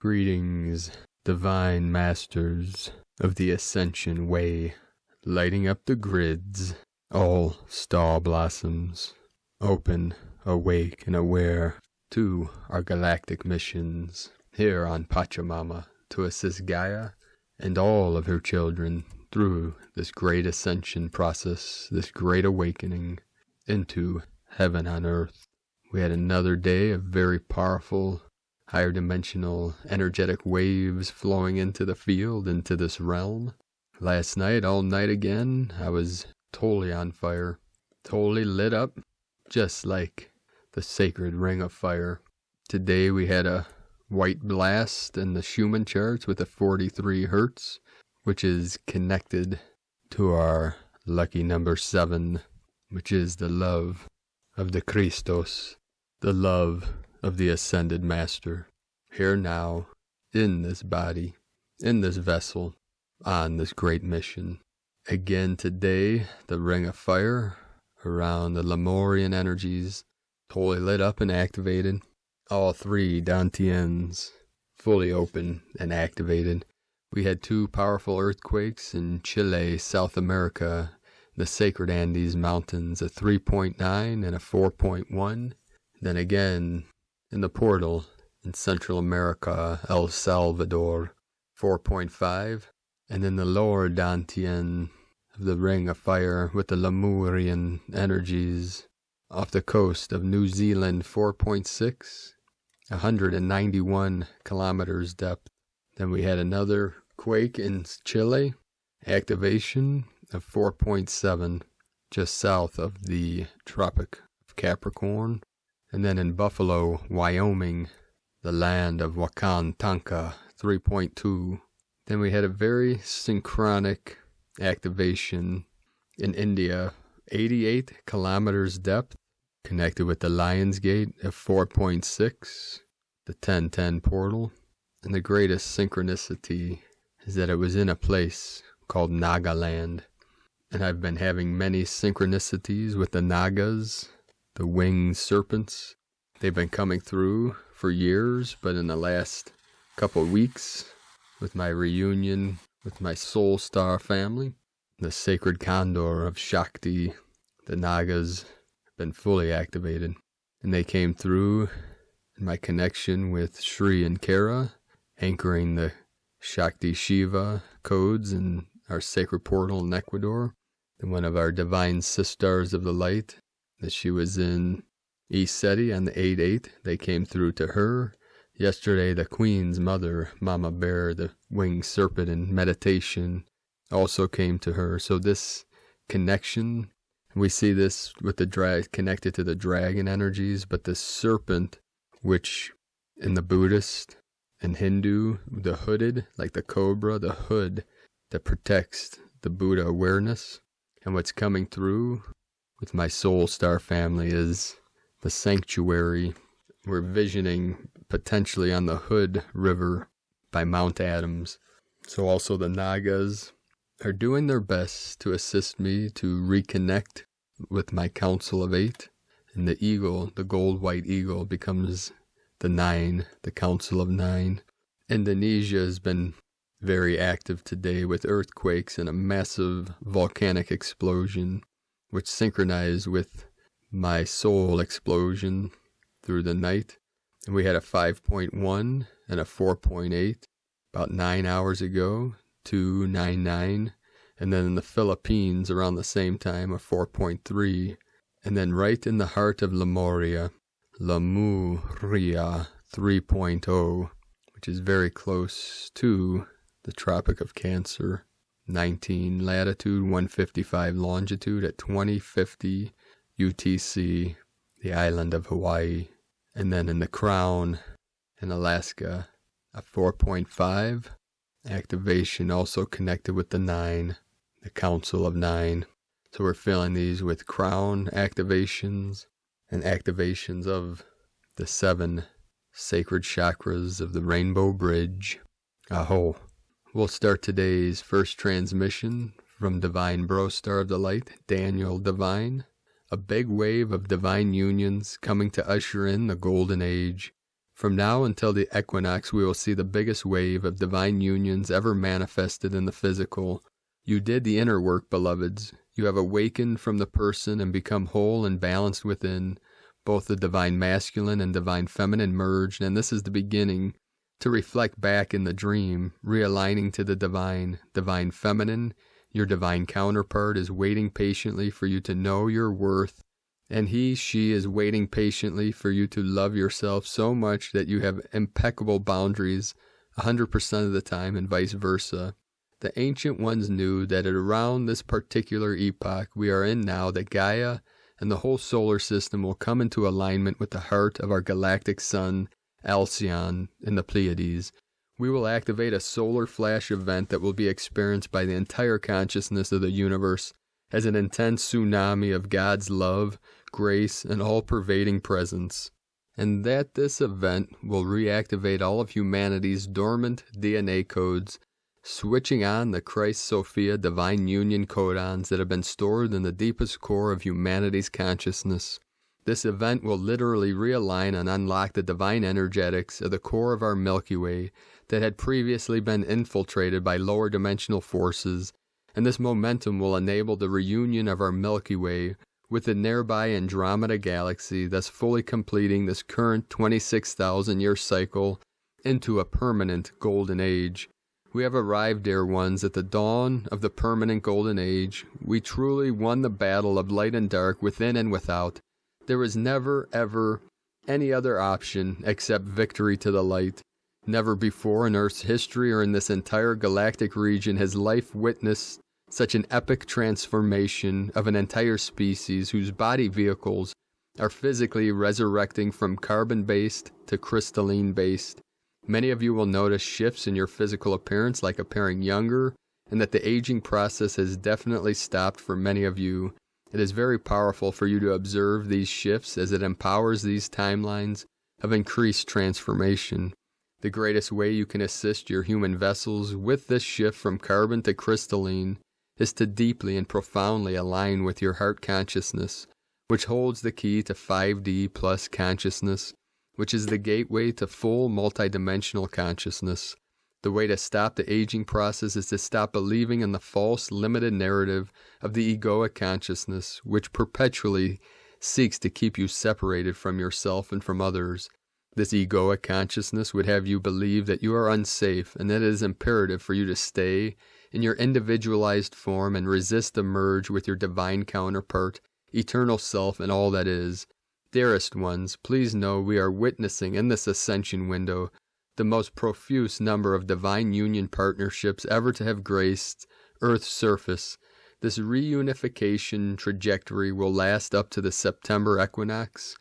Greetings, divine masters of the Ascension Way, lighting up the grids, all star blossoms, open, awake, and aware to our galactic missions here on Pachamama to assist Gaia and all of her children through this great ascension process, this great awakening into heaven on earth. We had another day of very powerful, higher dimensional energetic waves flowing into the field, into this realm. Last night, all night again, I was totally on fire, totally lit up, just like the sacred ring of fire. Today we had a white blast in the Schumann charts with a 43 hertz, which is connected to our lucky number 7, which is the love of the Christos, the love of the Ascended Master, here now, in this body, in this vessel, on this great mission. Again today, the ring of fire around the Lemurian energies, totally lit up and activated. All 3 Dantians fully open and activated. We had 2 powerful earthquakes in Chile, South America, the Sacred Andes Mountains, a 3.9 and a 4.1. Then again, in the portal in Central America, El Salvador, 4.5. And then the lower Dantian of the Ring of Fire with the Lemurian energies off the coast of New Zealand, 4.6, 191 kilometers depth. Then we had another quake in Chile, activation of 4.7, just south of the Tropic of Capricorn. And then in Buffalo, Wyoming, the land of Wakan Tanka, 3.2. Then we had a very synchronic activation in India, 88 kilometers depth, connected with the Lion's Gate of 4.6, the 1010 portal. And the greatest synchronicity is that it was in a place called Nagaland. And I've been having many synchronicities with the Nagas, the winged serpents. They've been coming through for years, but in the last couple weeks, with my reunion with my soul star family, the sacred condor of Shakti, the Nagas, have been fully activated. And they came through in my connection with Shri and Kara, anchoring the Shakti Shiva codes in our sacred portal in Ecuador. And one of our divine sisters of the light, that she was in ECETI on the 8-8, they came through to her. Yesterday, the Queen's mother, Mama Bear, the winged serpent in meditation, also came to her. So this connection, we see this with the connected to the dragon energies, but the serpent, which in the Buddhist and Hindu, the hooded, like the cobra, the hood that protects the Buddha awareness. And what's coming through with my soul star family is the sanctuary. We're visioning potentially on the Hood River by Mount Adams. So also the Nagas are doing their best to assist me to reconnect with my Council of 8. And the eagle, the gold white eagle, becomes the 9, the Council of 9. Indonesia has been very active today with earthquakes and a massive volcanic explosion, which synchronized with my soul explosion through the night. And we had a 5.1 and a 4.8 about 9 hours ago, 299. And then in the Philippines around the same time, a 4.3. And then right in the heart of Lemuria 3.0, which is very close to the Tropic of Cancer, 19 latitude, 155 longitude at 2050 UTC, the island of Hawaii. And then in the Crown in Alaska, a 4.5 activation, also connected with the 9, the Council of 9. So we're filling these with Crown activations and activations of the 7 sacred chakras of the Rainbow Bridge. Aho. We'll start today's first transmission from Divine Bro Star of the Light, Daniel Divine. A big wave of divine unions coming to usher in the golden age, From now until the equinox, we will see the biggest wave of divine unions ever manifested in the physical. You did the inner work, beloveds. You have awakened from the person and become whole and balanced within. Both the divine masculine and divine feminine merged, and this is the beginning to reflect back in the dream, realigning to the divine feminine. Your divine counterpart is waiting patiently for you to know your worth, and she is waiting patiently for you to love yourself so much that you have impeccable boundaries 100% of the time, and vice versa. The ancient ones knew that at around this particular epoch we are in now, that Gaia and the whole solar system will come into alignment with the heart of our galactic sun, Alcyon, in the Pleiades. We will activate a solar flash event that will be experienced by the entire consciousness of the universe as an intense tsunami of God's love, grace, and all-pervading presence. And that this event will reactivate all of humanity's dormant DNA codes, switching on the Christ-Sophia divine union codons that have been stored in the deepest core of humanity's consciousness. This event will literally realign and unlock the divine energetics of the core of our Milky Way that had previously been infiltrated by lower dimensional forces, and this momentum will enable the reunion of our Milky Way with the nearby Andromeda Galaxy, thus fully completing this current 26,000-year cycle into a permanent golden age. We have arrived, dear ones, at the dawn of the permanent golden age. We truly won the battle of light and dark within and without. There was never, ever any other option except victory to the light. Never before in Earth's history or in this entire galactic region has life witnessed such an epic transformation of an entire species whose body vehicles are physically resurrecting from carbon-based to crystalline-based. Many of you will notice shifts in your physical appearance, like appearing younger, and that the aging process has definitely stopped for many of you. It is very powerful for you to observe these shifts as it empowers these timelines of increased transformation. The greatest way you can assist your human vessels with this shift from carbon to crystalline is to deeply and profoundly align with your heart consciousness, which holds the key to 5D plus consciousness, which is the gateway to full multidimensional consciousness. The way to stop the aging process is to stop believing in the false, limited narrative of the egoic consciousness, which perpetually seeks to keep you separated from yourself and from others. This egoic consciousness would have you believe that you are unsafe and that it is imperative for you to stay in your individualized form and resist the merge with your divine counterpart, eternal self, and all that is. Dearest ones, please know we are witnessing in this ascension window the most profuse number of divine union partnerships ever to have graced Earth's surface. This reunification trajectory will last up to the September equinox.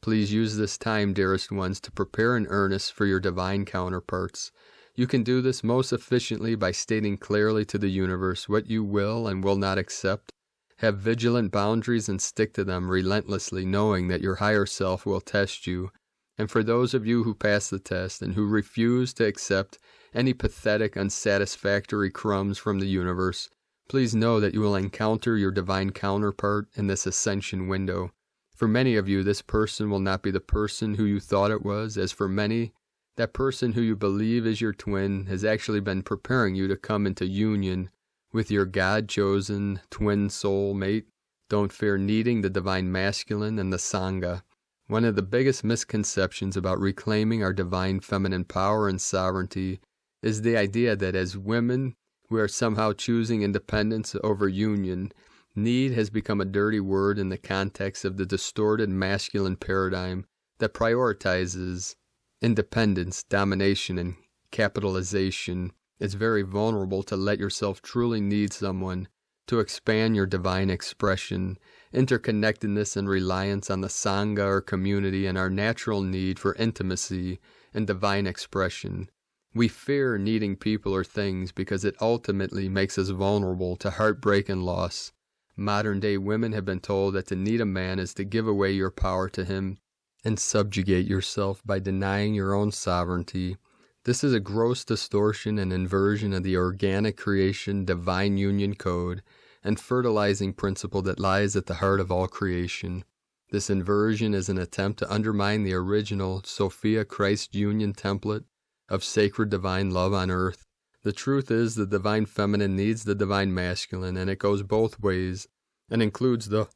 Please use this time, dearest ones, to prepare in earnest for your divine counterparts. You can do this most efficiently by stating clearly to the universe what you will and will not accept. Have vigilant boundaries and stick to them relentlessly, knowing that your higher self will test you. And for those of you who pass the test and who refuse to accept any pathetic, unsatisfactory crumbs from the universe, please know that you will encounter your divine counterpart in this ascension window. For many of you, this person will not be the person who you thought it was, as for many, that person who you believe is your twin has actually been preparing you to come into union with your God-chosen twin soul mate. Don't fear needing the divine masculine and the Sangha. One of the biggest misconceptions about reclaiming our divine feminine power and sovereignty is the idea that as women, we are somehow choosing independence over union. Need has become a dirty word in the context of the distorted masculine paradigm that prioritizes independence, domination, and capitalization. It's very vulnerable to let yourself truly need someone to expand your divine expression, interconnectedness, and reliance on the Sangha or community, and our natural need for intimacy and divine expression. We fear needing people or things because it ultimately makes us vulnerable to heartbreak and loss. Modern-day women have been told that to need a man is to give away your power to him and subjugate yourself by denying your own sovereignty. This is a gross distortion and inversion of the organic creation divine union code and fertilizing principle that lies at the heart of all creation. This inversion is an attempt to undermine the original Sophia-Christ union template of sacred divine love on earth. The truth is the divine feminine needs the divine masculine, and it goes both ways and includes the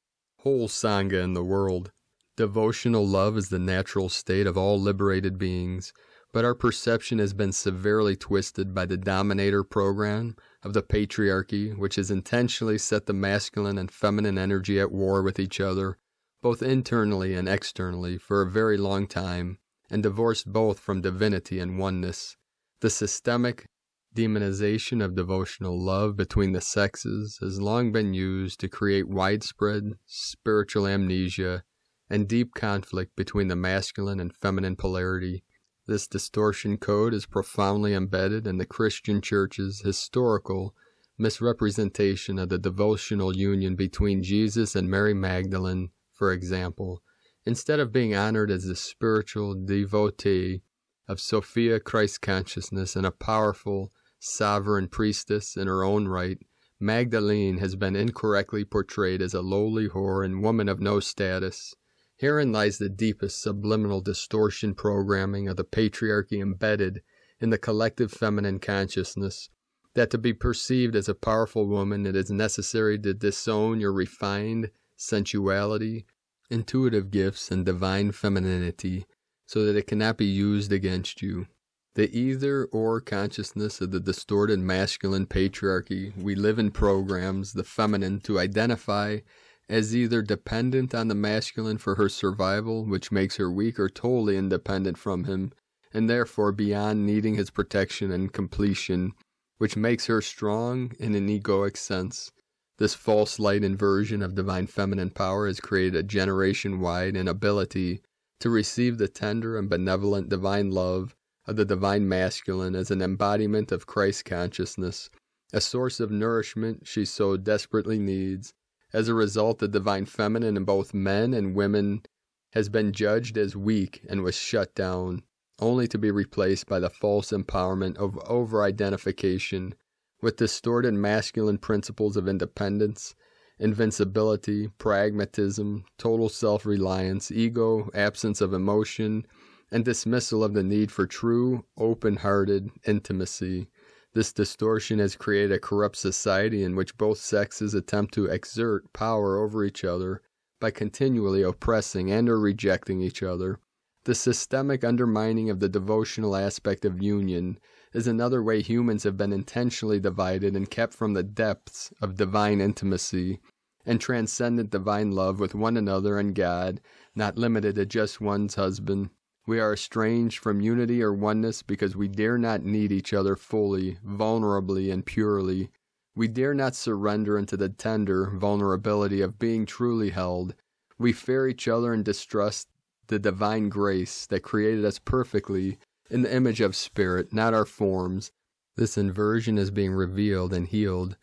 whole Sangha in the world. Devotional love is the natural state of all liberated beings, but our perception has been severely twisted by the dominator program of the patriarchy, which has intentionally set the masculine and feminine energy at war with each other, both internally and externally, for a very long time, and divorced both from divinity and oneness. The systemic demonization of devotional love between the sexes has long been used to create widespread spiritual amnesia and deep conflict between the masculine and feminine polarity. This distortion code is profoundly embedded in the Christian Church's historical misrepresentation of the devotional union between Jesus and Mary Magdalene, for example. Instead of being honored as the spiritual devotee of Sophia Christ consciousness and a powerful, sovereign priestess in her own right, Magdalene has been incorrectly portrayed as a lowly whore and woman of no status. Herein lies the deepest subliminal distortion programming of the patriarchy embedded in the collective feminine consciousness, that to be perceived as a powerful woman it is necessary to disown your refined sensuality, intuitive gifts, and divine femininity, so that it cannot be used against you. The either-or consciousness of the distorted masculine patriarchy we live in programs the feminine to identify as either dependent on the masculine for her survival, which makes her weak, or totally independent from him, and therefore beyond needing his protection and completion, which makes her strong in an egoic sense. This false light inversion of divine feminine power has created a generation-wide inability to receive the tender and benevolent divine love of the divine masculine as an embodiment of Christ consciousness, a source of nourishment she so desperately needs. As a result, the divine feminine in both men and women has been judged as weak and was shut down, only to be replaced by the false empowerment of over-identification with distorted masculine principles of independence, invincibility, pragmatism, total self-reliance, ego, absence of emotion, and dismissal of the need for true, open-hearted intimacy. This distortion has created a corrupt society in which both sexes attempt to exert power over each other by continually oppressing and or rejecting each other. The systemic undermining of the devotional aspect of union is another way humans have been intentionally divided and kept from the depths of divine intimacy and transcendent divine love with one another and God, not limited to just one's husband. We are estranged from unity or oneness because we dare not need each other fully, vulnerably, and purely. We dare not surrender into the tender vulnerability of being truly held. We fear each other and distrust the divine grace that created us perfectly in the image of spirit, not our forms. This inversion is being revealed and healed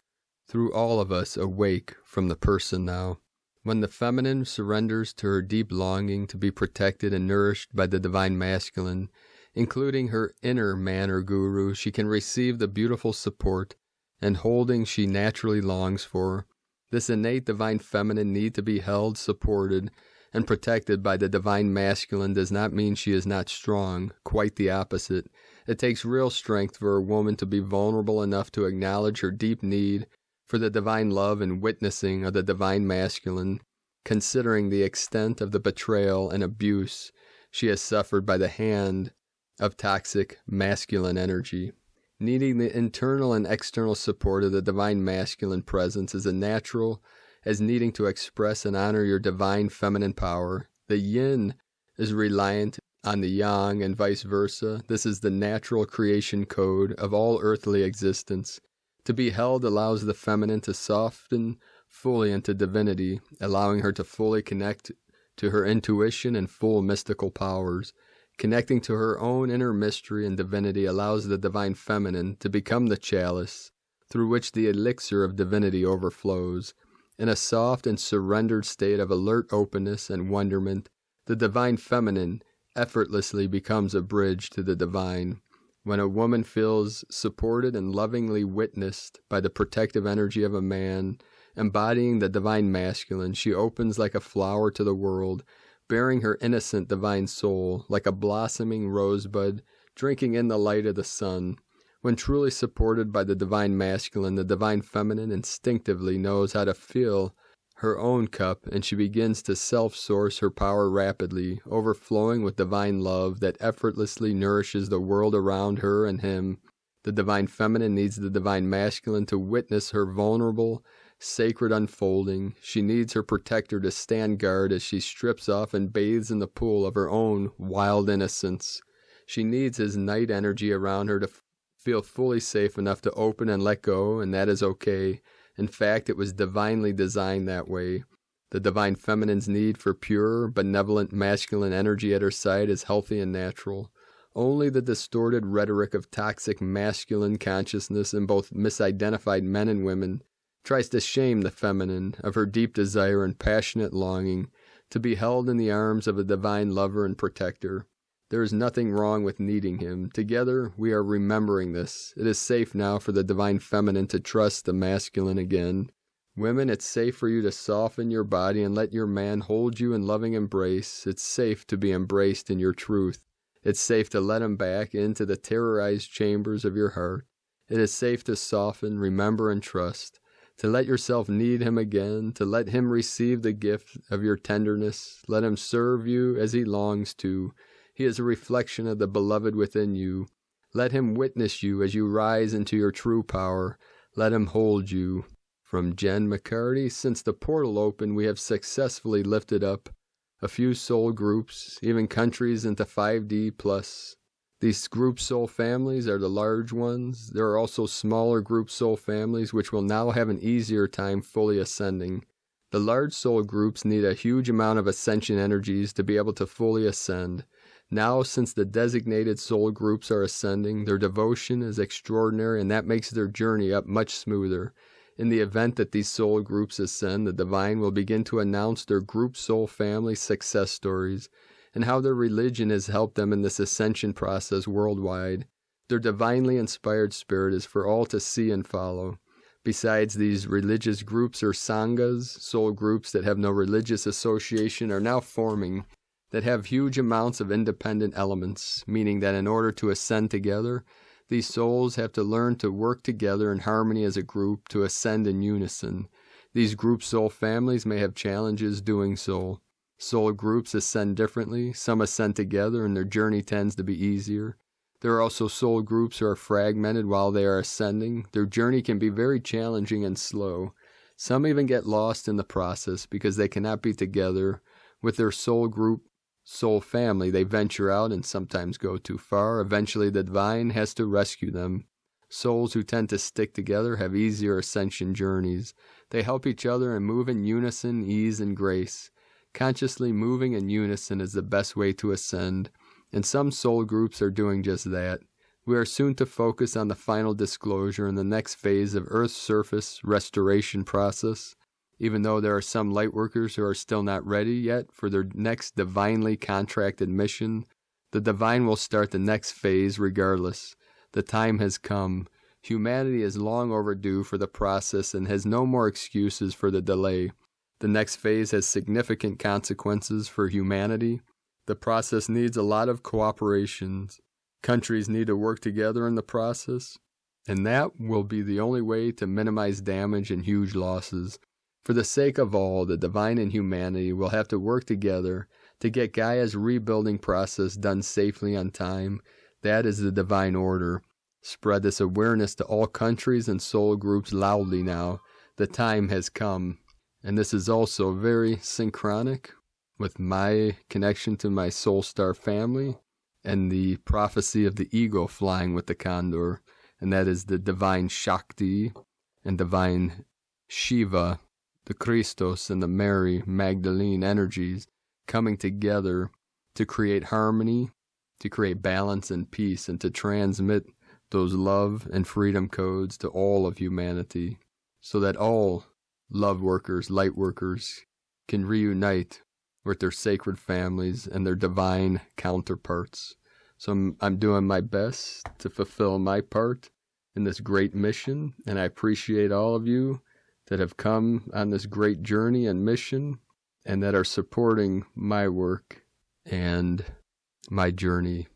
through all of us awake from the person now. When the feminine surrenders to her deep longing to be protected and nourished by the divine masculine, including her inner man or guru, she can receive the beautiful support and holding she naturally longs for. This innate divine feminine need to be held, supported, and protected by the divine masculine does not mean she is not strong, quite the opposite. It takes real strength for a woman to be vulnerable enough to acknowledge her deep need for the divine love and witnessing of the divine masculine, considering the extent of the betrayal and abuse she has suffered by the hand of toxic masculine energy. Needing the internal and external support of the divine masculine presence is as natural as needing to express and honor your divine feminine power. The yin is reliant on the yang and vice versa. This is the natural creation code of all earthly existence. To be held allows the feminine to soften fully into divinity, allowing her to fully connect to her intuition and full mystical powers. Connecting to her own inner mystery and divinity allows the divine feminine to become the chalice through which the elixir of divinity overflows. In a soft and surrendered state of alert openness and wonderment, the divine feminine effortlessly becomes a bridge to the divine. When a woman feels supported and lovingly witnessed by the protective energy of a man, Embodying the divine masculine, she opens like a flower to the world, bearing her innocent divine soul, like a blossoming rosebud, drinking in the light of the sun. When truly supported by the divine masculine, the divine feminine instinctively knows how to fill her own cup, and she begins to self-source her power rapidly, overflowing with divine love that effortlessly nourishes the world around her and him. The divine feminine needs the divine masculine to witness her vulnerable, sacred unfolding. She needs her protector to stand guard as she strips off and bathes in the pool of her own wild innocence. She needs his night energy around her to feel fully safe enough to open and let go, and that is okay. In fact, it was divinely designed that way. The divine feminine's need for pure, benevolent masculine energy at her side is healthy and natural. Only the distorted rhetoric of toxic masculine consciousness in both misidentified men and women tries to shame the feminine of her deep desire and passionate longing to be held in the arms of a divine lover and protector. There is nothing wrong with needing him. Together, we are remembering this. It is safe now for the divine feminine to trust the masculine again. Women, it's safe for you to soften your body and let your man hold you in loving embrace. It's safe to be embraced in your truth. It's safe to let him back into the terrorized chambers of your heart. It is safe to soften, remember, and trust. To let yourself need him again, to let him receive the gift of your tenderness. Let him serve you as he longs to. He is a reflection of the beloved within you. Let him witness you as you rise into your true power. Let him hold you. From Jen McCarty, since the portal opened, we have successfully lifted up a few soul groups, even countries into 5D+. These group soul families are the large ones. There are also smaller group soul families which will now have an easier time fully ascending. The large soul groups need a huge amount of ascension energies to be able to fully ascend. Now, since the designated soul groups are ascending, their devotion is extraordinary, and that makes their journey up much smoother. In the event that these soul groups ascend, the divine will begin to announce their group soul family success stories and how their religion has helped them in this ascension process worldwide. Their divinely inspired spirit is for all to see and follow. Besides these religious groups or sanghas, soul groups that have no religious association are now forming that have huge amounts of independent elements, meaning that in order to ascend together, these souls have to learn to work together in harmony as a group to ascend in unison. These group soul families may have challenges doing so. Soul groups ascend differently. Some ascend together and their journey tends to be easier. There are also soul groups who are fragmented while they are ascending. Their journey can be very challenging and slow. Some even get lost in the process because they cannot be together with their soul group, soul family. They venture out and sometimes go too far. Eventually the divine has to rescue them. Souls who tend to stick together have easier ascension journeys. They help each other and move in unison, ease, and grace. Consciously moving in unison is the best way to ascend, and some soul groups are doing just that. We are soon to focus on the final disclosure in the next phase of Earth's surface restoration process. Even though there are some lightworkers who are still not ready yet for their next divinely contracted mission, the divine will start the next phase regardless. The time has come. Humanity is long overdue for the process and has no more excuses for the delay. The next phase has significant consequences for humanity. The process needs a lot of cooperation. Countries need to work together in the process, and that will be the only way to minimize damage and huge losses. For the sake of all, the divine and humanity will have to work together to get Gaia's rebuilding process done safely on time. That is the divine order. Spread this awareness to all countries and soul groups loudly now. The time has come. And this is also very synchronic with my connection to my soul star family and the prophecy of the eagle flying with the condor. And that is the divine Shakti and divine Shiva, the Christos and the Mary Magdalene energies coming together to create harmony, to create balance and peace, and to transmit those love and freedom codes to all of humanity so that all love workers, light workers can reunite with their sacred families and their divine counterparts. So I'm doing my best to fulfill my part in this great mission, and I appreciate all of you that have come on this great journey and mission and that are supporting my work and my journey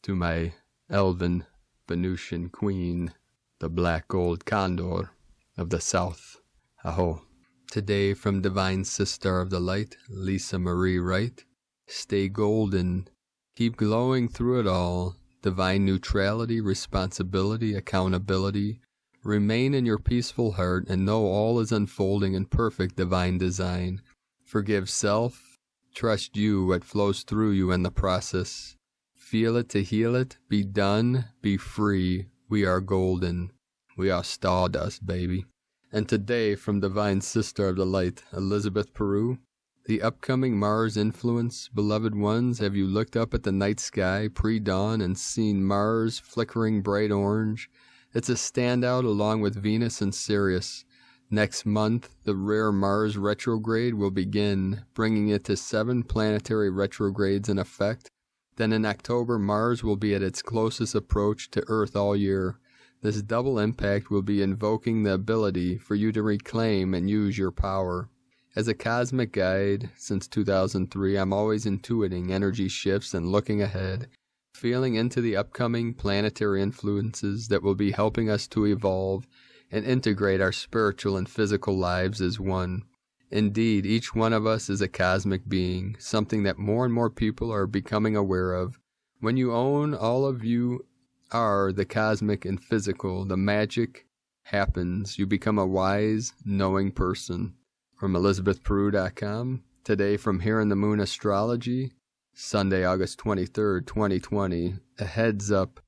to my elven Venusian queen, the black gold condor of the south. Aho. Today from Divine Sister of the Light, Lisa Marie Wright. Stay golden. Keep glowing through it all. Divine neutrality, responsibility, accountability. Remain in your peaceful heart and know all is unfolding in perfect divine design. Forgive self. Trust you, what flows through you in the process. Feel it to heal it. Be done. Be free. We are golden. We are stardust, baby. And today, from Divine Sister of the Light, Elizabeth Peru, the upcoming Mars influence, beloved ones, have you looked up at the night sky pre-dawn and seen Mars flickering bright orange? It's a standout along with Venus and Sirius. Next month, the rare Mars retrograde will begin, bringing it to 7 planetary retrogrades in effect. Then in October, Mars will be at its closest approach to Earth all year. This double impact will be invoking the ability for you to reclaim and use your power. As a cosmic guide since 2003, I'm always intuiting energy shifts and looking ahead, feeling into the upcoming planetary influences that will be helping us to evolve and integrate our spiritual and physical lives as one. Indeed, each one of us is a cosmic being, something that more and more people are becoming aware of. When you own all of you are the cosmic and physical, the magic happens. You become a wise, knowing person. From ElizabethPeru.com. Today from Here in the Moon Astrology, Sunday, August 23rd, 2020. A heads up.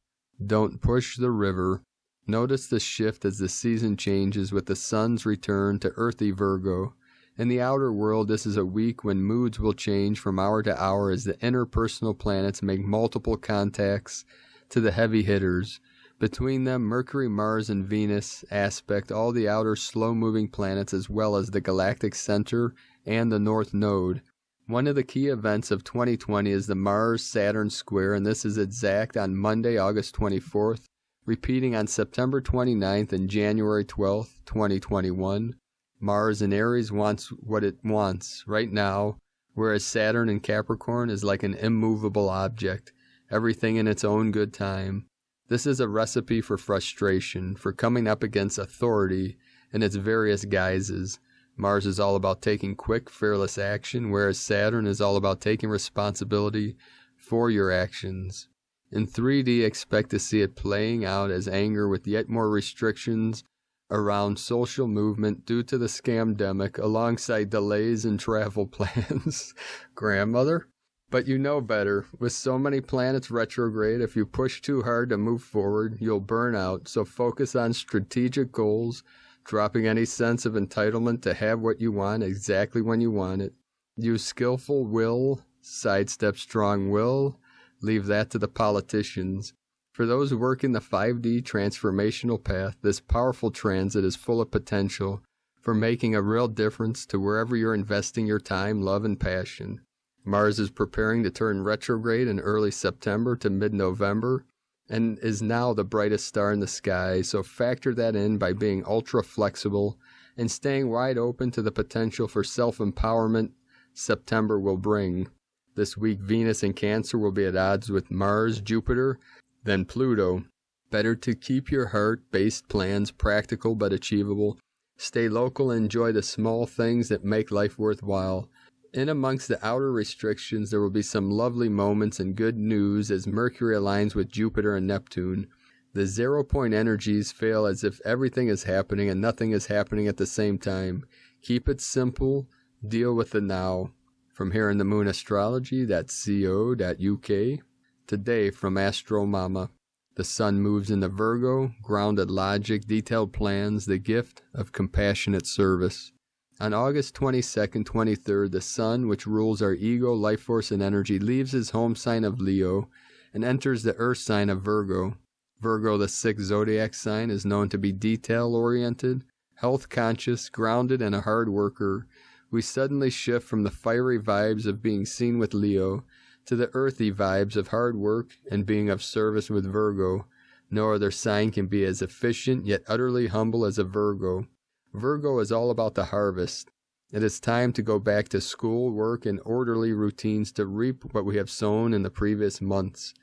Don't push the river. Notice the shift as the season changes with the sun's return to earthy Virgo. In the outer world, this is a week when moods will change from hour to hour as the interpersonal planets make multiple contacts to the heavy hitters. Between them, Mercury, Mars, and Venus aspect all the outer slow-moving planets as well as the galactic center and the North Node. One of the key events of 2020 is the Mars-Saturn square, and this is exact on Monday, August 24th, repeating on September 29th and January 12th, 2021. Mars in Aries wants what it wants right now, whereas Saturn in Capricorn is like an immovable object. Everything in its own good time. This is a recipe for frustration, for coming up against authority in its various guises. Mars is all about taking quick, fearless action, whereas Saturn is all about taking responsibility for your actions. In 3D, expect to see it playing out as anger with yet more restrictions around social movement due to the scamdemic, alongside delays in travel plans. Grandmother? But you know better. With so many planets retrograde, if you push too hard to move forward, you'll burn out. So focus on strategic goals, dropping any sense of entitlement to have what you want exactly when you want it. Use skillful will, sidestep strong will, leave that to the politicians. For those working the 5D transformational path, this powerful transit is full of potential for making a real difference to wherever you're investing your time, love, and passion. Mars is preparing to turn retrograde in early September to mid-November and is now the brightest star in the sky, so factor that in by being ultra-flexible and staying wide open to the potential for self-empowerment September will bring. This week, Venus in Cancer will be at odds with Mars, Jupiter, then Pluto. Better to keep your heart-based plans practical but achievable. Stay local and enjoy the small things that make life worthwhile. In amongst the outer restrictions, there will be some lovely moments and good news as Mercury aligns with Jupiter and Neptune. The 0-point energies feel as if everything is happening and nothing is happening at the same time. Keep it simple. Deal with the now. From Here in the Moon Astrology.co.uk. Today from Astro Mama. The sun moves into Virgo, grounded logic, detailed plans, the gift of compassionate service. On August 22nd, 23rd, the sun, which rules our ego, life force, and energy, leaves his home sign of Leo and enters the earth sign of Virgo. Virgo, the 6th zodiac sign, is known to be detail-oriented, health-conscious, grounded, and a hard worker. We suddenly shift from the fiery vibes of being seen with Leo to the earthy vibes of hard work and being of service with Virgo. No other sign can be as efficient yet utterly humble as a Virgo. Virgo is all about the harvest. It is time to go back to school, work, and orderly routines to reap what we have sown in the previous months.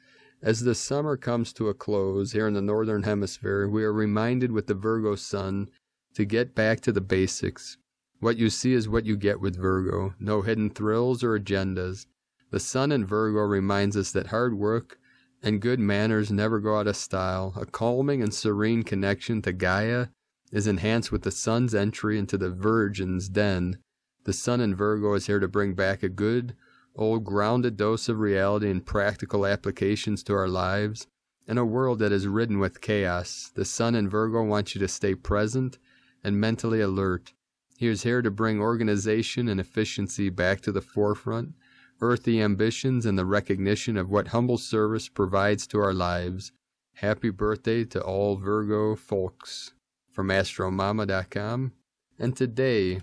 As the summer comes to a close here in the Northern Hemisphere, we are reminded with the Virgo sun to get back to the basics. What you see is what you get with Virgo. No hidden thrills or agendas. The sun in Virgo reminds us that hard work and good manners never go out of style. A calming and serene connection to Gaia is enhanced with the sun's entry into the Virgin's den. The sun in Virgo is here to bring back a good, old grounded dose of reality and practical applications to our lives. In a world that is ridden with chaos, the sun in Virgo wants you to stay present and mentally alert. He is here to bring organization and efficiency back to the forefront, earthy ambitions, and the recognition of what humble service provides to our lives. Happy birthday to all Virgo folks. From astromama.com. And today,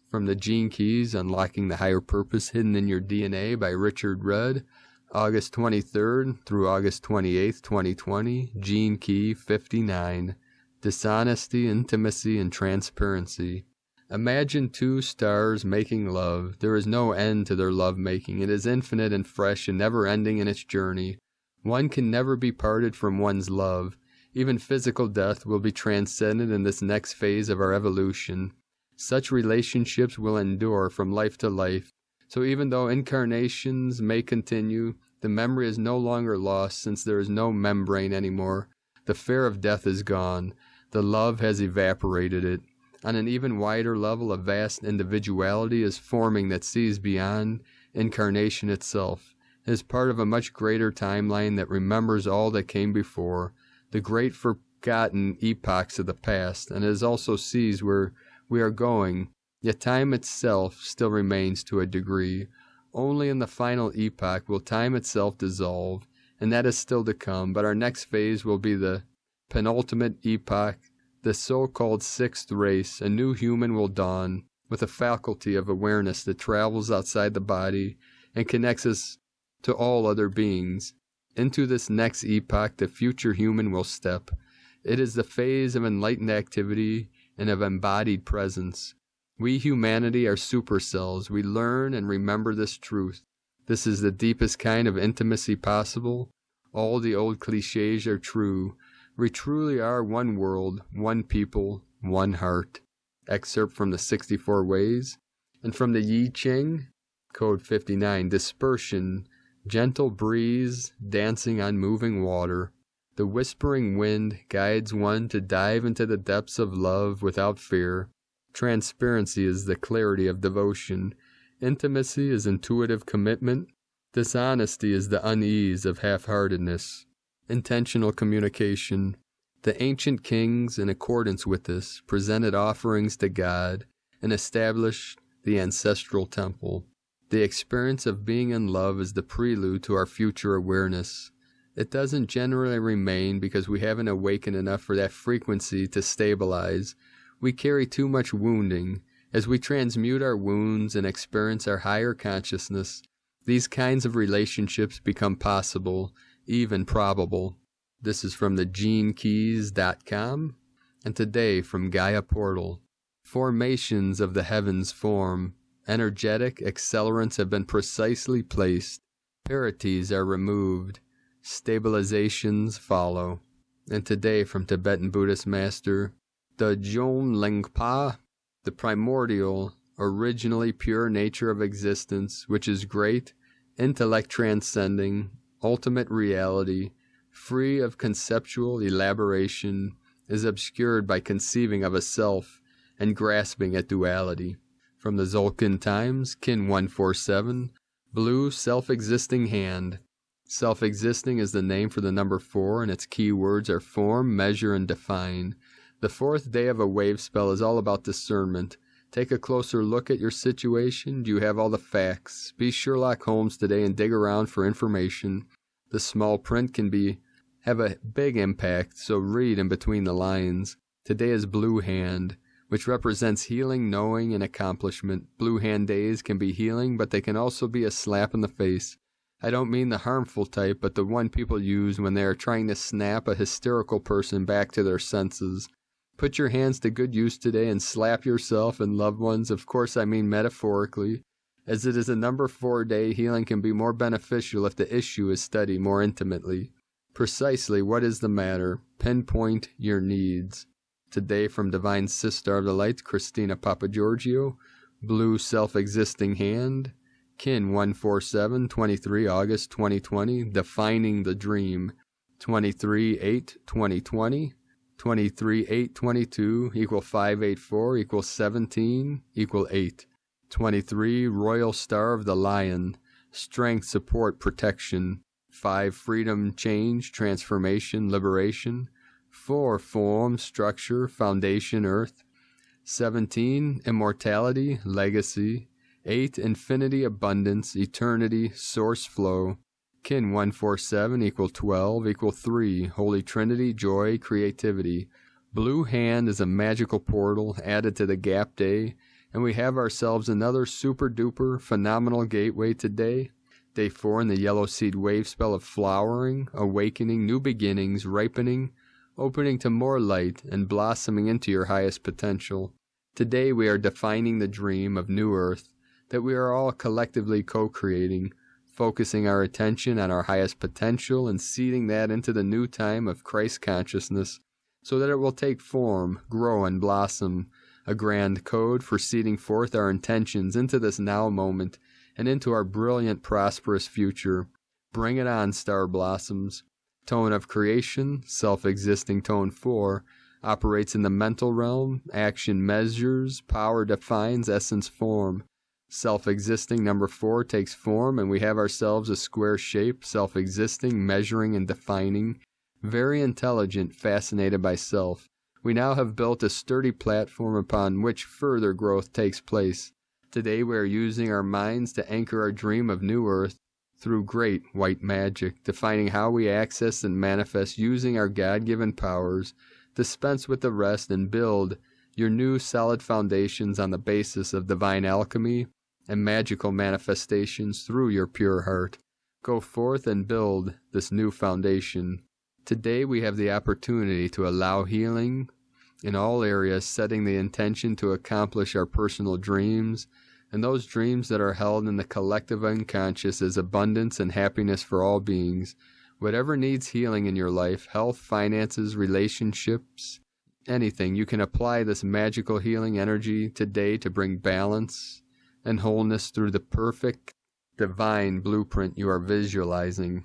from the Gene Keys, Unlocking the Higher Purpose Hidden in Your DNA by Richard Rudd, August 23rd through August 28th, 2020, Gene Key 59, Dishonesty, Intimacy, and Transparency. Imagine two stars making love. There is no end to their love-making. It is infinite and fresh and never-ending in its journey. One can never be parted from one's love. Even physical death will be transcended in this next phase of our evolution. Such relationships will endure from life to life. So even though incarnations may continue, the memory is no longer lost since there is no membrane anymore. The fear of death is gone. The love has evaporated it. On an even wider level, a vast individuality is forming that sees beyond incarnation itself. It is part of a much greater timeline that remembers all that came before, the great forgotten epochs of the past, and it also sees where we are going, yet time itself still remains to a degree. Only in the final epoch will time itself dissolve, and that is still to come, but our next phase will be the penultimate epoch, the so-called sixth race. A new human will dawn, with a faculty of awareness that travels outside the body and connects us to all other beings. Into this next epoch, the future human will step. It is the phase of enlightened activity and of embodied presence. We humanity are supercells. We learn and remember this truth. This is the deepest kind of intimacy possible. All the old cliches are true. We truly are one world, one people, one heart. Excerpt from the 64 Ways. And from the Yi Ching, Code 59, Dispersion, gentle breeze dancing on moving water. The whispering wind guides one to dive into the depths of love without fear. Transparency is the clarity of devotion. Intimacy is intuitive commitment. Dishonesty is the unease of half-heartedness. Intentional communication. The ancient kings, in accordance with this, presented offerings to God and established the ancestral temple. The experience of being in love is the prelude to our future awareness. It doesn't generally remain because we haven't awakened enough for that frequency to stabilize. We carry too much wounding. As we transmute our wounds and experience our higher consciousness, these kinds of relationships become possible, even probable. This is from the genekeys.com, and today from Gaia Portal. Formations of the heavens form. Energetic accelerants have been precisely placed. Parities are removed. Stabilizations follow. And today from Tibetan Buddhist master, the Jon Lingpa, the primordial, originally pure nature of existence, which is great, intellect transcending, ultimate reality, free of conceptual elaboration, is obscured by conceiving of a self and grasping at duality. From the Zolkin Times, Kin 147, Blue Self-Existing Hand. Self-existing is the name for the number 4, and its key words are form, measure, and define. The fourth day of a wave spell is all about discernment. Take a closer look at your situation. Do you have all the facts? Be Sherlock Holmes today and dig around for information. The small print can have a big impact, so read in between the lines. Today is Blue Hand, which represents healing, knowing, and accomplishment. Blue Hand days can be healing, but they can also be a slap in the face. I don't mean the harmful type, but the one people use when they are trying to snap a hysterical person back to their senses. Put your hands to good use today and slap yourself and loved ones. Of course, I mean metaphorically. As it is a number 4 day, healing can be more beneficial if the issue is studied more intimately. Precisely what is the matter? Pinpoint your needs. Today from Divine Sister of the Light, Christina Papagiorgio, Blue Self-Existing Hand, Kin 147, 23 August 2020, Defining the Dream, 23/8/2020, 23/8/22 equal 584 equal 17 equal 8. 23 Royal Star of the Lion, Strength, Support, Protection. 5 Freedom, Change, Transformation, Liberation. 4 Form, Structure, Foundation, Earth. 17 Immortality, Legacy. 8 Infinity, Abundance, Eternity, Source Flow. Kin 147 equal 12 equal 3 Holy Trinity, Joy, Creativity. Blue Hand is a magical portal added to the Gap Day, and we have ourselves another super duper phenomenal gateway today. Day 4 in the Yellow Seed Wave spell of flowering, awakening, new beginnings, ripening, opening to more light, and blossoming into your highest potential. Today we are defining the dream of New Earth that we are all collectively co-creating, focusing our attention on our highest potential and seeding that into the new time of Christ consciousness so that it will take form, grow, and blossom, a grand code for seeding forth our intentions into this now moment and into our brilliant, prosperous future. Bring it on, star blossoms. Tone of creation, self-existing tone 4, operates in the mental realm, action measures, power defines, essence form. Self-existing number 4 takes form, and we have ourselves a square shape, self-existing, measuring and defining, very intelligent, fascinated by self. We now have built a sturdy platform upon which further growth takes place. Today we are using our minds to anchor our dream of New Earth through great white magic, defining how we access and manifest using our God-given powers, dispense with the rest, and build your new solid foundations on the basis of divine alchemy and magical manifestations through your pure heart. Go forth and build this new foundation. Today we have the opportunity to allow healing in all areas, setting the intention to accomplish our personal dreams, and those dreams that are held in the collective unconscious as abundance and happiness for all beings. Whatever needs healing in your life, health, finances, relationships, anything, you can apply this magical healing energy today to bring balance and wholeness through the perfect divine blueprint you are visualizing.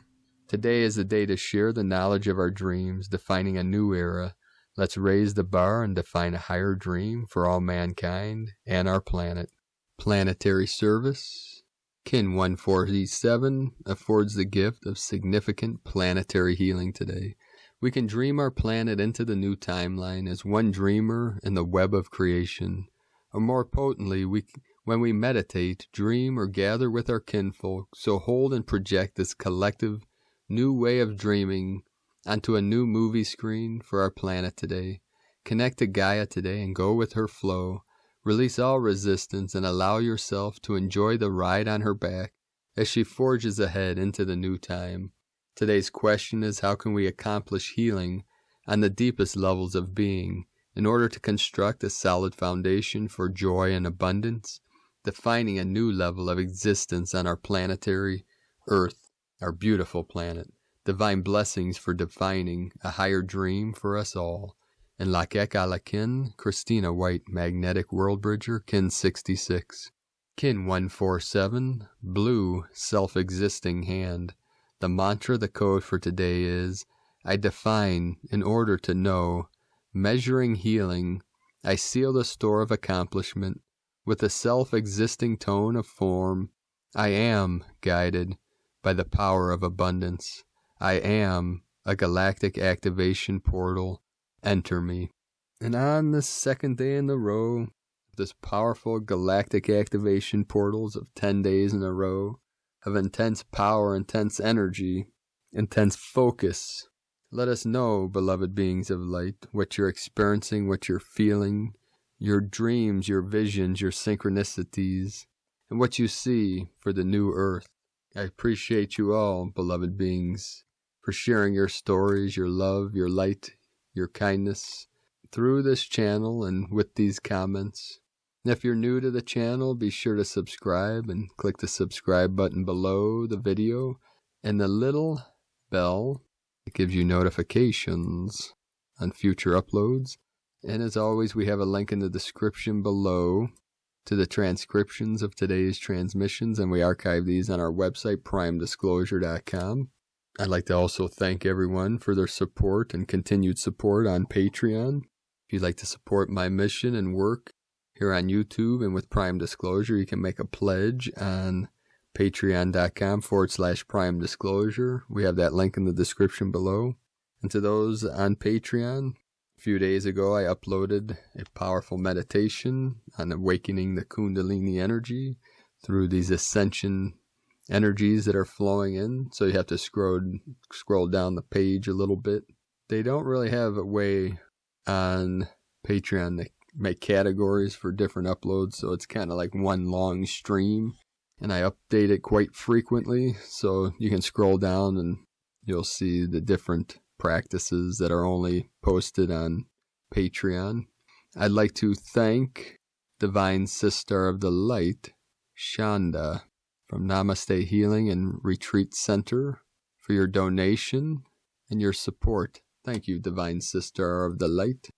Today is the day to share the knowledge of our dreams, defining a new era. Let's raise the bar and define a higher dream for all mankind and our planet. Planetary service. Kin 147 affords the gift of significant planetary healing today. We can dream our planet into the new timeline as one dreamer in the web of creation. Or more potently, when we meditate, dream, or gather with our kinfolk, so hold and project this collective new way of dreaming onto a new movie screen for our planet today. Connect to Gaia today and go with her flow. Release all resistance and allow yourself to enjoy the ride on her back as she forges ahead into the new time. Today's question is, how can we accomplish healing on the deepest levels of being in order to construct a solid foundation for joy and abundance, defining a new level of existence on our planetary Earth, our beautiful planet. Divine blessings for defining a higher dream for us all. And Lakek Alakin, Christina White, Magnetic World Bridger, Kin 66. Kin 147, Blue, Self-Existing Hand. The mantra, the code for today is, I define in order to know, measuring healing, I seal the store of accomplishment with a self-existing tone of form. I am guided by the power of abundance. I am a galactic activation portal. Enter me. And on the second day in a row, this powerful galactic activation portals of 10 days in a row of intense power, intense energy, intense focus. Let us know, beloved beings of light, what you're experiencing, what you're feeling, your dreams, your visions, your synchronicities, and what you see for the new earth. I appreciate you all, beloved beings, for sharing your stories, your love, your light, your kindness. through this channel and with these comments. And if you're new to the channel, be sure to subscribe and click the subscribe button below the video and the little bell that gives you notifications on future uploads. And as always, we have a link in the description below to the transcriptions of today's transmissions, and we archive these on our website, primedisclosure.com. I'd like to also thank everyone for their support and continued support on Patreon. If you'd like to support my mission and work here on YouTube and with Prime Disclosure, you can make a pledge on patreon.com/Prime Disclosure. We have that link in the description below. And to those on Patreon, a few days ago I uploaded a powerful meditation on awakening the Kundalini energy through these ascension energies that are flowing in. So you have to scroll down the page a little bit. They don't really have a way on Patreon to make categories for different uploads, so it's kind of like one long stream, and I update it quite frequently, so you can scroll down and you'll see the different practices that are only posted on Patreon. I'd like to thank Divine Sister of the Light, Shanda, from Namaste Healing and Retreat Center, for your donation and your support. Thank you, Divine Sister of the Light.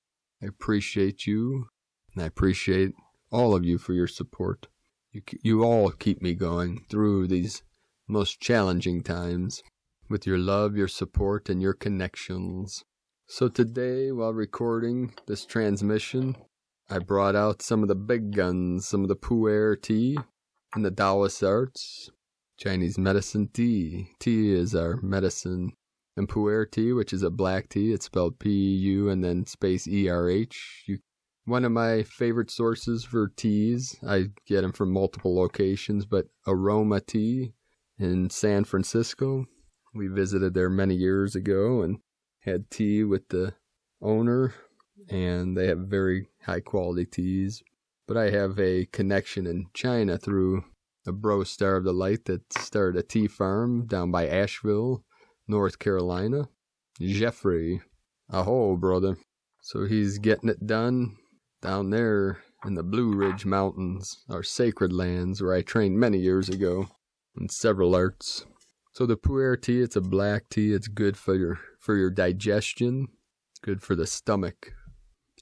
I appreciate you, and I appreciate all of you for your support. You all keep me going through these most challenging times with your love, your support, and your connections. So today, while recording this transmission, I brought out some of the big guns, some of the pu'er tea and the Taoist arts, Chinese medicine tea. Tea is our medicine. And pu'er tea, which is a black tea, it's spelled P-U and then space E-R-H. One of my favorite sources for teas, I get them from multiple locations, but Aroma Tea in San Francisco. We visited there many years ago and had tea with the owner, and they have very high quality teas. But I have a connection in China through a bro Star of the Light that started a tea farm down by Asheville, North Carolina. Jeffrey. Aho, brother. So he's getting it done down there in the Blue Ridge Mountains, our sacred lands where I trained many years ago in several arts. So the pu'er tea, it's a black tea. It's good for your digestion, good for the stomach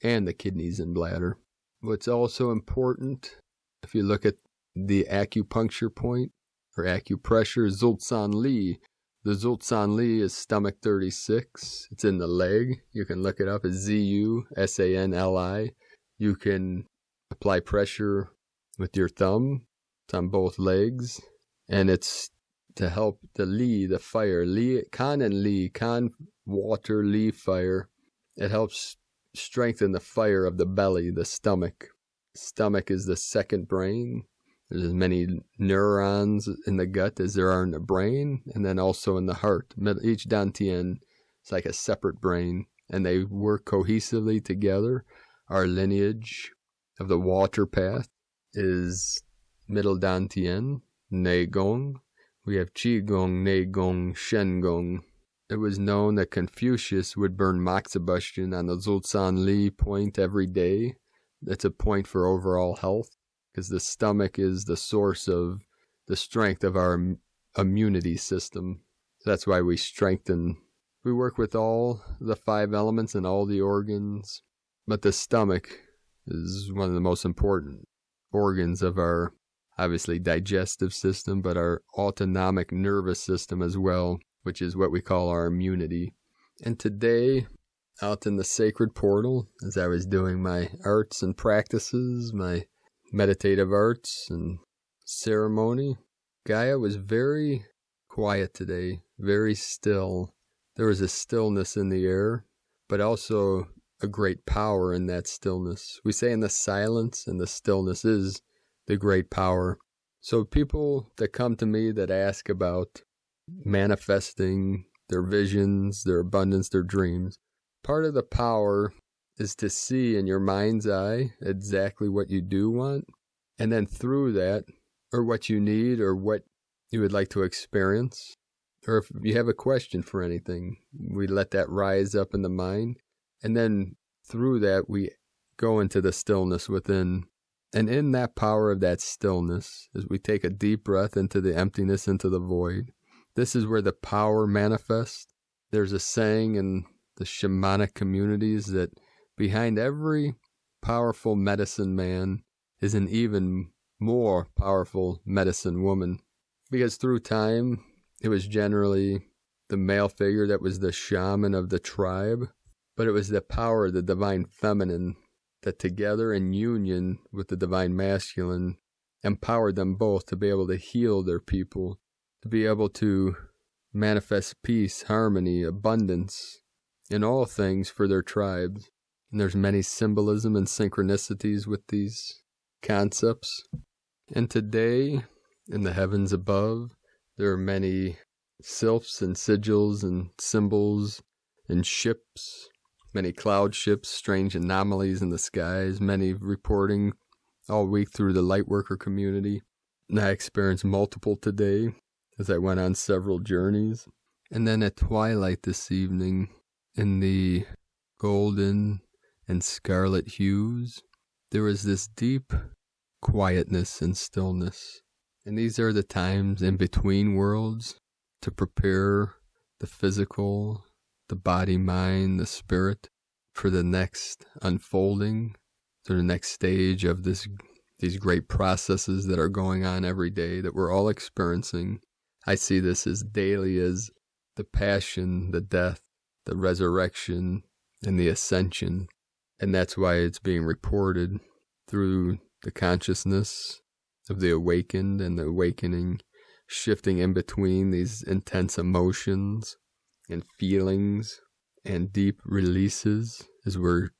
and the kidneys and bladder. What's also important, if you look at the acupuncture point or acupressure, Zulsan Li. The Zulsan Li is stomach 36. It's in the leg. You can look it up as Z-U-S-A-N-L-I. You can apply pressure with your thumb. It's on both legs. And it's to help the Li, the fire. Li, Kan and Li, Kan, water, Li, fire. It helps strengthen the fire of the belly, the stomach. Stomach is the second brain. There's as many neurons in the gut as there are in the brain, and then also in the heart. Each dantian is like a separate brain, and they work cohesively together. Our lineage of the water path is middle dantian, Ne Gong. We have Qi Gong, Ne Gong, Shen Gong. It was known that Confucius would burn moxibustion on the Zulsan Li point every day. It's a point for overall health, because the stomach is the source of the strength of our immunity system. That's why we work with all the 5 elements and all the organs, but the stomach is one of the most important organs of our, obviously, digestive system, but our autonomic nervous system as well, which is what we call our immunity. And today, out in the sacred portal, as I was doing my arts and practices, my meditative arts and ceremony, Gaia was very quiet today, very still. There was a stillness in the air, but also a great power in that stillness. We say in the silence and the stillness is the great power. So people that come to me that ask about manifesting their visions, their abundance, their dreams, part of the power is to see in your mind's eye exactly what you do want, and then through that, or what you need, or what you would like to experience, or if you have a question for anything, we let that rise up in the mind, and then through that, we go into the stillness within. And in that power of that stillness, as we take a deep breath into the emptiness, into the void, this is where the power manifests. There's a saying in the shamanic communities that behind every powerful medicine man is an even more powerful medicine woman. Because through time, it was generally the male figure that was the shaman of the tribe, but it was the power of the divine feminine that together in union with the divine masculine empowered them both to be able to heal their people, to be able to manifest peace, harmony, abundance in all things for their tribes. And there's many symbolism and synchronicities with these concepts. And today, in the heavens above, there are many sylphs and sigils and symbols and ships, many cloud ships, strange anomalies in the skies, many reporting all week through the lightworker community. And I experienced multiple today as I went on several journeys. And then at twilight this evening, in the golden and scarlet hues, there was this deep quietness and stillness. And these are the times in between worlds to prepare the physical, the body, mind, the spirit for the next unfolding, to the next stage of these great processes that are going on every day that we're all experiencing. I see this as daily as the passion, the death, the resurrection, and the ascension. And that's why it's being reported through the consciousness of the awakened and the awakening, shifting in between these intense emotions and feelings and deep releases as we're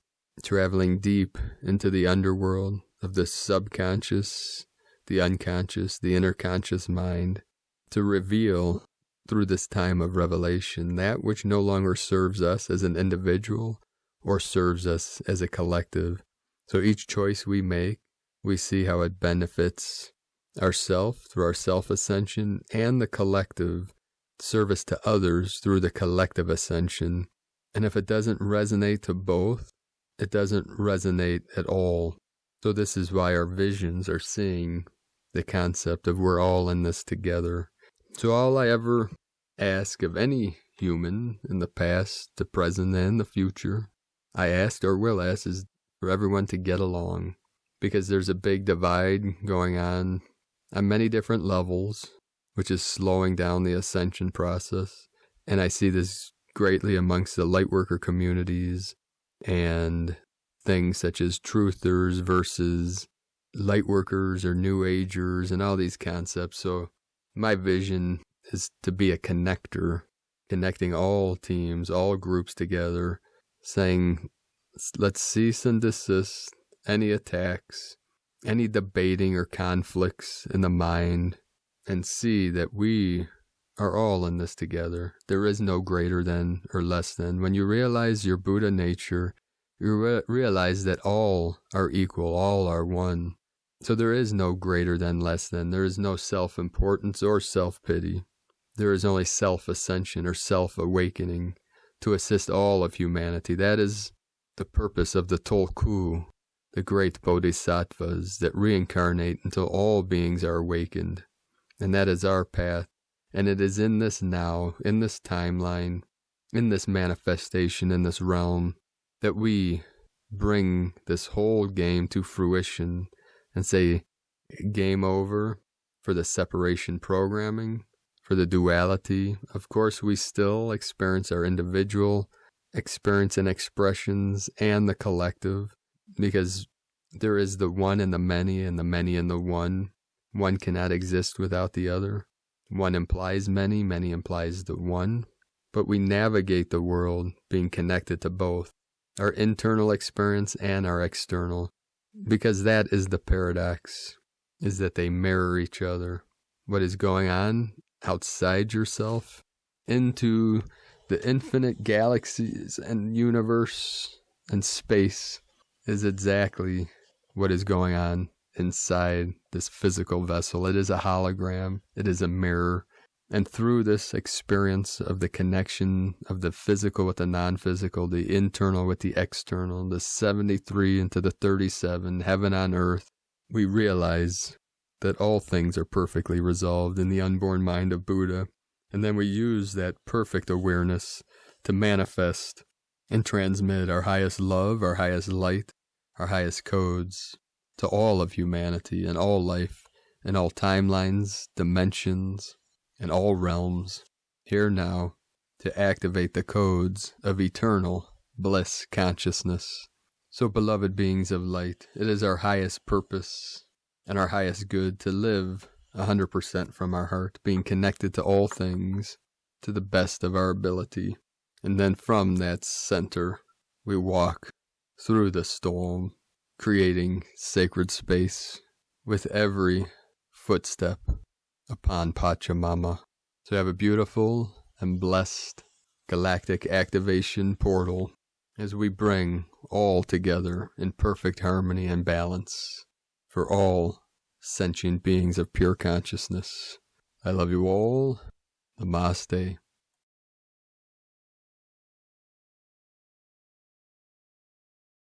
traveling deep into the underworld of the subconscious, the unconscious, the inner conscious mind, to reveal through this time of revelation that which no longer serves us as an individual or serves us as a collective. So each choice we make, we see how it benefits ourself through our self-ascension and the collective service to others through the collective ascension. And if it doesn't resonate to both, it doesn't resonate at all. So this is why our visions are seeing the concept of we're all in this together. So all I ever ask of any human in the past, the present, and the future, I asked or will ask, is for everyone to get along. Because there's a big divide going on many different levels, which is slowing down the ascension process. And I see this greatly amongst the lightworker communities and things such as truthers versus lightworkers or new agers and all these concepts. So my vision is to be a connector, connecting all teams, all groups together, saying, let's cease and desist any attacks, any debating or conflicts in the mind, and see that we are all in this together. There is no greater than or less than. When you realize your Buddha nature, you realize that all are equal, all are one. So there is no greater than, less than. There is no self-importance or self-pity. There is only self-ascension or self-awakening to assist all of humanity. That is the purpose of the Tulku, the great bodhisattvas that reincarnate until all beings are awakened. And that is our path. And it is in this now, in this timeline, in this manifestation, in this realm, that we bring this whole game to fruition and say, game over for the separation programming, for the duality. Of course, we still experience our individual experience and expressions and the collective, because there is the one and the many and the one. One cannot exist without the other. One implies many, many implies the one. But we navigate the world being connected to both, our internal experience and our external, because that is the paradox, is that they mirror each other. What is going on outside yourself into the infinite galaxies and universe and space is exactly what is going on inside this physical vessel. It is a hologram. It is a mirror. And through this experience of the connection of the physical with the non-physical, the internal with the external, the 73 into the 37, heaven on earth, we realize that all things are perfectly resolved in the unborn mind of Buddha. And then we use that perfect awareness to manifest and transmit our highest love, our highest light, our highest codes to all of humanity and all life and all timelines, dimensions, and all realms, here now, to activate the codes of eternal bliss consciousness. So, beloved beings of light, it is our highest purpose and our highest good to live 100% from our heart, being connected to all things to the best of our ability. And then from that center, we walk through the storm, creating sacred space with every footstep upon Pachamama. So have a beautiful and blessed galactic activation portal as we bring all together in perfect harmony and balance for all sentient beings of pure consciousness. I love you all. Namaste.